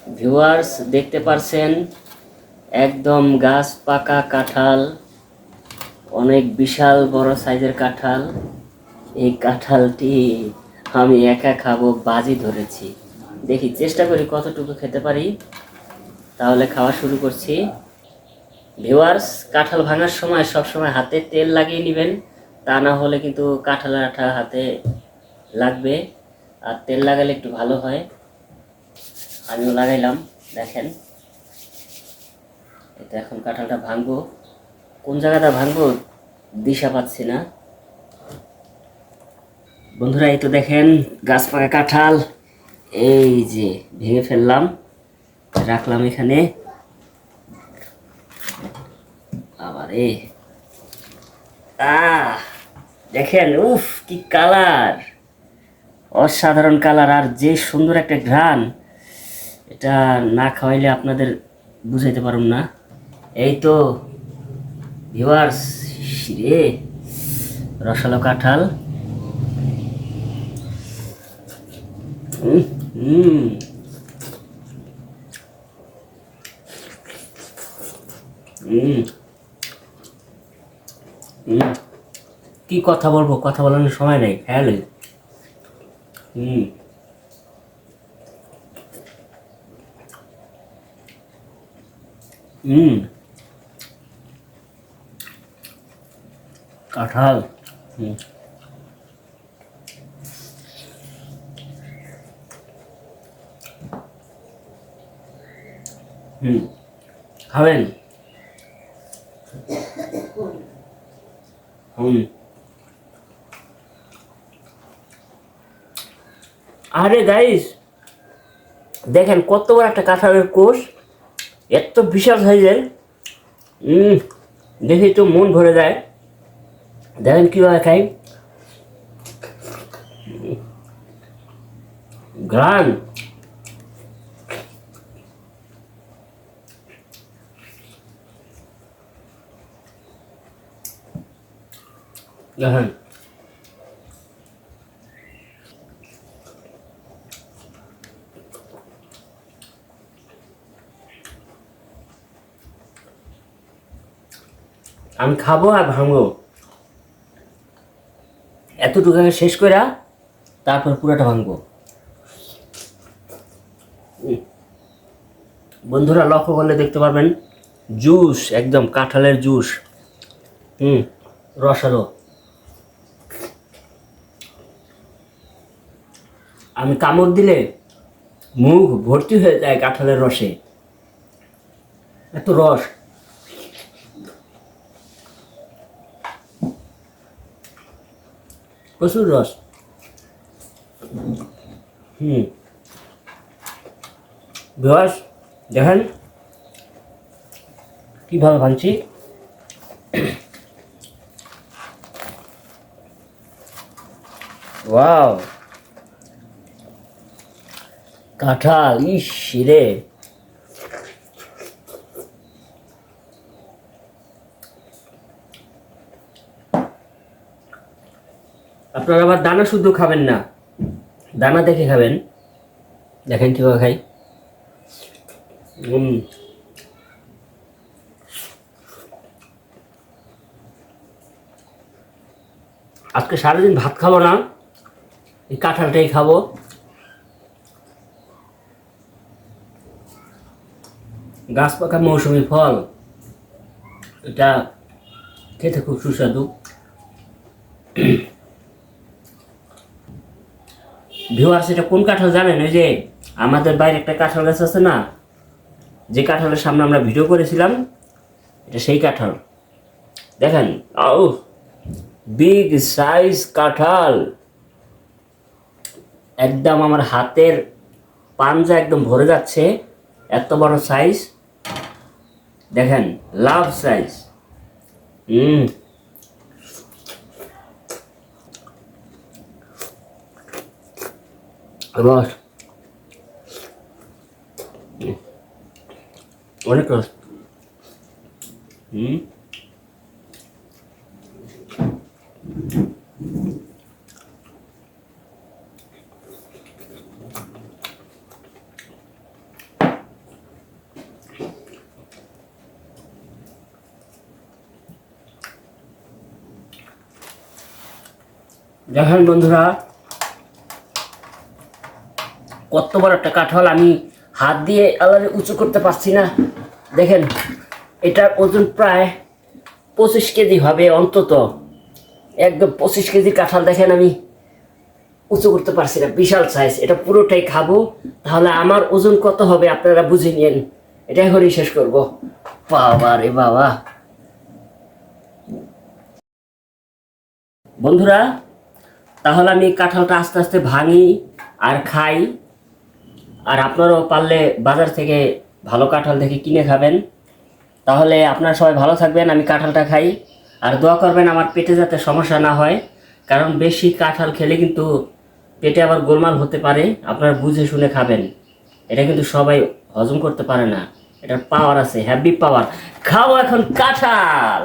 Viewers দেখতে পারছেন একদম গাছ পাকা কাঁঠাল, অনেক বিশাল বড় সাইজের কাঁঠাল। এই কাঁঠালটি আমি একা খাবো বাজি ধরেছি। দেখি চেষ্টা করি কতটুকু খেতে পারি, তাহলে খাওয়া শুরু করছি। ভিউয়ার্স, কাঁঠাল ভাঙার সময় সবসময় হাতে তেল লাগিয়ে নেবেন, তা না হলে কিন্তু কাঁঠালের আঠা হাতে লাগবে, আর তেল লাগালে একটু ভালো হয়। আমিও লাগাইলাম, দেখেন। এটা এখন কাঁঠালটা ভাঙবো, কোন জায়গাটা ভাঙবো দিশা পাচ্ছি না। বন্ধুরা এই তো দেখেন গাছ পাকা কাঁঠাল, এই যে ভেঙে ফেললাম, রাখলাম এখানে। আবার দেখেন, উফ কি কালার, অসাধারণ কালার, আর যে সুন্দর একটা ঘ্রাণ, এটা না খাওয়াইলে আপনাদের বুঝাইতে পারুম না। এই তো ভিউয়ার্স, রে রসালো কাঁঠাল। হুম হুম হুম হুম কি কথা বলবো, কথা বলানোর সময় নেই, খেয়াল। হুম হুম কাঁঠাল। হুম হুম খাবেন? হুম। আরে গাইস, দেখেন কত বড় একটা কাঁঠালের কোষ, এত বিশাল সাইজের। হুম, দেখি তো মন ভরে যায়। দেখেন কিভাবে খাই, ঘ্রাণ। দেখেন, আমি খাবো আর ভাঙবো, এতটুকু আগে শেষ করে তারপর পুরোটা ভাঙবো। বন্ধুরা লক্ষ্য করলে দেখতে পারবেন জুস, একদম কাঁঠালের জুস। হুম, রসালো। আমি কামড় দিলে মুখ ভর্তি হয়ে যায় কাঁঠালের রসে, এত রস। প্রচুর রস। হুম, রস দেখেন কিভাবে ভাঙছি। ওয়াও, কাঁঠাল, ইস রে। আপনারা আবার দানা শুদ্ধ খাবেন না, দানা দেখে খাবেন। দেখেন কিভাবে খাই। হুম, আজকে সারাদিন ভাত খাবো না, এই কাঁঠালটাই খাবো। গাছ পাকা মৌসুমি ফল, এটা খেতে খুব সুস্বাদু। ভিউয়ার্স, এটা কোন কাঁঠাল জানেন? ওই যে আমাদের বাইরে একটা কাঁঠাল গাছ আছে না, যে কাঁঠালের সামনে আমরা ভিডিও করেছিলাম, এটা সেই কাঁঠাল। দেখেন, ও বিগ সাইজ কাঁঠাল, একদম আমার হাতের পাঞ্জা একদম ভরে যাচ্ছে, এত বড় সাইজ। দেখেন, লাভ সাইজ। হুম, রস, অনেক রস। হুম, দেখেন বন্ধুরা, কত বড় একটা কাঁঠাল, আমি হাত দিয়ে আলাদা উঁচু করতে পারছি না। দেখেন, এটার ওজন প্রায় 25 কেজি হবে অন্তত। একদম 25 কেজি কাঁঠাল দেখেন, আমি উঁচু করতে পারছি না, বিশাল সাইজ। এটা পুরোটাই খাবো, তাহলে আমার ওজন কত হবে আপনারা বুঝে নিন। এটা এখনই শেষ করবো। বাবা রে বাবা। বন্ধুরা, তাহলে আমি কাঁঠালটা আস্তে আস্তে ভাঙি আর খাই। আর আপনারাও পারলে বাজার থেকে ভালো কাঁঠাল দেখে কিনে খাবেন। তাহলে আপনারা সবাই ভালো থাকবেন। আমি কাঁঠালটা খাই, আর দোয়া করবেন আমার পেটে যাতে সমস্যা না হয়, কারণ বেশি কাঁঠাল খেলে কিন্তু পেটে আবার গোলমাল হতে পারে। আপনারা বুঝে শুনে খাবেন, এটা কিন্তু সবাই হজম করতে পারে না। এটার পাওয়ার আছে, হ্যাভি পাওয়ার। খাও এখন কাঁঠাল।